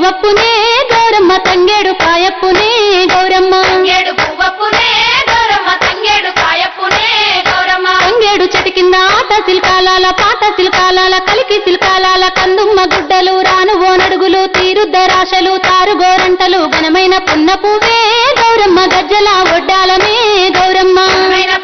పువ్వప్పునే గౌరమ్మ తంగేడు కాయప్పునే గౌరమ్మ తంగేడు పువ్వప్పునే గౌరమ్మ తంగేడు కాయప్పునే గౌరమ్మ తంగేడు చెట్టు కింద ఆట శిల్కాలాల పాట శిల్కాలాల కలికి శిల్కాలాల కందుమ్మ గుడ్డలు రాను ఓనడుగులు తీరుద్దరాశలు తారుగోరంటలు ఘనమైన పున్న పువ్వే గౌరమ్మ గజ్జల ఒడ్డాలమే గౌరమ్మ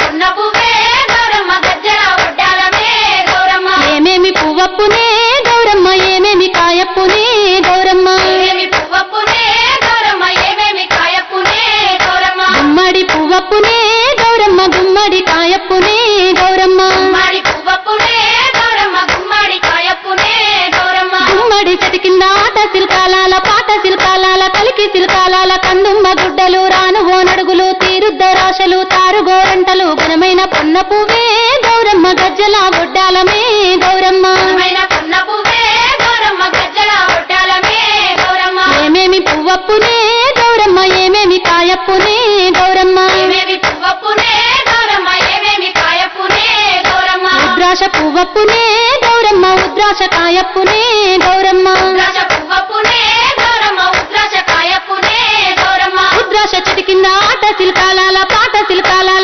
పున్న పువ్వే గౌరమ్మ గజ్జల ఒడ్డాలమే గౌరమ్మ ఏమేమి పువ్వప్పునే గౌరమ్మ ఏమేమి కాయప్పునే గౌరమ్మ ఏమేమి పువ్వప్పునే గౌరమ్మ ఏమేమి కాయప్పునే గౌరమ్మ గుమ్మడి పువ్వప్పునే గౌరమ్మ గుమ్మడి కాయప్పునే గౌరమ్మ గుమ్మడి పువ్వప్పునే గౌరమ్మ గుమ్మడి కాయప్పునే గౌరమ్మ గుమ్మడి చెట్టు కింద ఆట శిల్కాలాల పాట శిల్కాలాల కలికి శిల్కాలాల కందుమ్మ గుడ్డలు రాను ఓనడుగులు తీరుద్దరాశలు తారుగోరంటలు ఘనమైన పున్న పువ్వే గౌరమ్మ గజ్జల ఒడ్డాలమే గౌరమ్మ పున్న పువ్వే గౌరమ్మ గజ్జల ఒడ్డాలమే గౌరమ్మ ఏమేమి పువ్వప్పునే గౌరమ్మ ఏమేమి కాయప్పునే గౌరమ్మ ఏమేమి పువ్వప్పునే గౌరమ్మ ఏమేమి కాయప్పునే గౌరమ్మ ఉద్రాశ పువ్వప్పునే గౌరమ్మ ఉద్రాశ కాయప్పునే గౌరమ్మ ఉద్రాశ పువ్వప్పునే గౌరమ్మ ఉద్రాశ కాయప్పునే గౌరమ్మ ఉద్రాశ చెట్టు కింద ఆట శిల్కాలాల పాట శిల్కాలాల